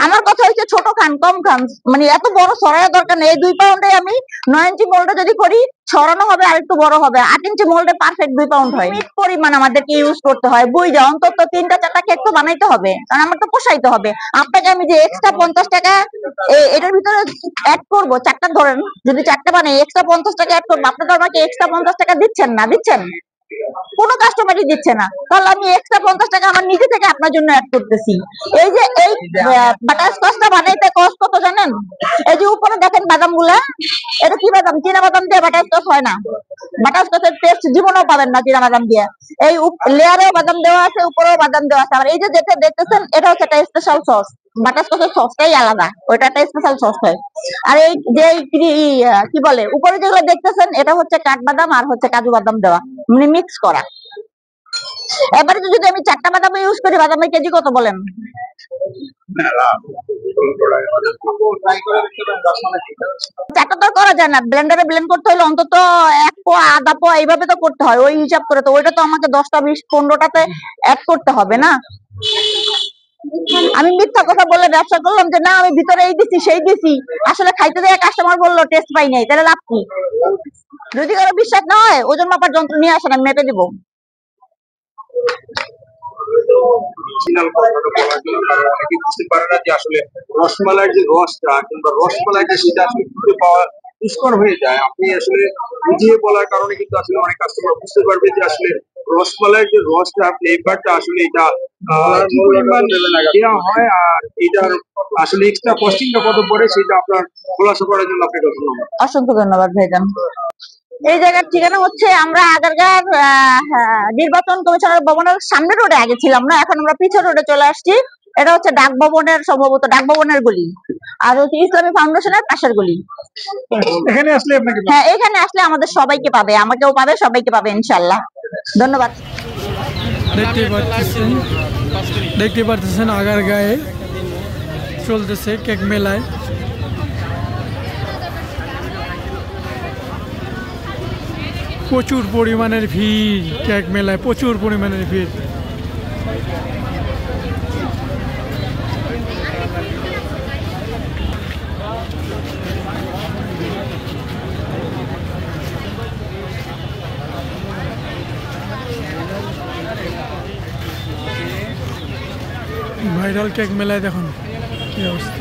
আমার কথা হচ্ছে ছোট খান, কম খান, মানে এত বড় ছড়ানোর দরকার নেই। এই 2 পাউন্ডে আমি 9 ইঞ্চি মোল্ডে যদি করি, ছড়ানো হবে আর একটু বড় হবে। 8 ইঞ্চি মোল্ডে পারফেক্ট 2 পাউন্ড হয়। লিমিট পরিমাণ আমাদেরকে ইউজ করতে হয়, বুঝা অন্তত 3টা 4টা কেক তো বানাইতে হবে, কারণ আমার তো পোষাইতে হবে। আপনাকে আমি যে এক্সট্রা 50 টাকা এটার ভিতরে অ্যাড করবো, 4টা ধরেন, যদি 4টা বানাই এক্সট্রা 50 টাকা অ্যাড করবো, আপনি তো আমাকে এক্সট্রা 50 টাকা দিচ্ছেন না, দিচ্ছেন? কোনো কাস্টমারই দিচ্ছে না, তাহলে আমি এক্সট্রা 50 টাকা আমার নিজে থেকে আপনার জন্য অ্যাড করতেছি। এই যে এই বাটারস্কচটা বানাইতে কষ্ট কত জানেন? এই যে উপরে দেখেন বাদাম গুলা, এটা কি বাদাম? চীনা বাদাম দিয়ে বাটারস্কচ হয় না। বাটারস্কচের টেস্ট জীবনেও পাবেন না চীনা বাদাম দিয়ে। এই লেয়ারেও বাদাম দেওয়া আছে, উপরেও বাদাম দেওয়া আছে। আর এই যে যেটা দেখতেছেন, এটা হচ্ছে একটা স্পেশাল সস। বাটারস্কচের সসটাই আলাদা, ওইটা একটা স্পেশাল সস হয়। আর এই যে কি বলে উপরে যেগুলো দেখতেছেন, এটা হচ্ছে কাঠবাদাম আর হচ্ছে কাজু বাদাম দেওয়া, মানে মিক্স করা। এবারে যদি আমি 4টা বাদাম ইউজ করি, বাদামের কেজি কত বলেন? 4টা তো করা যায় না, ব্লেন্ডারে ব্লেন্ড করতে হলে অন্তত 1 পোয়া আধা পোয়া এইভাবে তো করতে হয়, ওই হিসাব করে। তো ওইটা তো আমাকে 10টা 20 15টাতে অ্যাড করতে হবে না। আমি মিথ্যা কথা বলে ব্যবসা করলাম যে না আমি ভিতরে এই দিছি সেই দিছি, আসলে খাইতে দেয় কাস্টমার বললো টেস্ট পাই নাই, তাহলে লাভ কি? যদি কারো বিশ্বাস না হয়, ওজন মাপার যন্ত্র নিয়ে আসেন, আমি মেপে দিব। অনেকে বুঝতে পারে না যে আসলে রসমালাইয়ের যে রসটা কিংবা রসমালাইটা সেটা আসলে খুঁজে পাওয়া দুষ্কর হয়ে যায়। আপনি আসলে বুঝিয়ে বলার কারণে কিন্তু আসলে অনেক কাস্টমার বুঝতে পারবে যে আসলে রসমালাইয়ের যে রসটা ফ্লেভারটা আসলে এটা কি পরিমাণ দেওয়া হয় আর এটার আসলে এক্সট্রা কস্টিংটা কত পড়ে সেটা আপনার খোলাসা করার জন্য আপনাকে ধন্যবাদ। অসংখ্য ধন্যবাদ ভাইজান। এই জায়গার ঠিকানা হচ্ছে, আমরা আগারগাঁও নির্বাচন কমিশনের ভবনের সামনে রোডে আগে ছিলাম না, এখন আমরা পিছন রোডে চলে আসছি। এটা হচ্ছে ডাক ভবনের, সম্ভবত ডাক ভবনের গলি, আর হচ্ছে ইসলামী ফাউন্ডেশনের পাশের গলি। এখানে আসলে আপনাকে হ্যাঁ, এখানে আসলে আমাদের সবাইকে পাবে, আমাকেও পাবে, সবাইকে পাবে ইনশাল্লাহ। ধন্যবাদ। দেখতে পারতেছেন আগারগাঁয়ে চলতেছে কেক মেলায়। প্রচুর পরিমাণের ভিড়, কেক মেলায় প্রচুর পরিমাণের ভিড়। ভাইরাল কেক মেলায় দেখুন কি অবস্থা।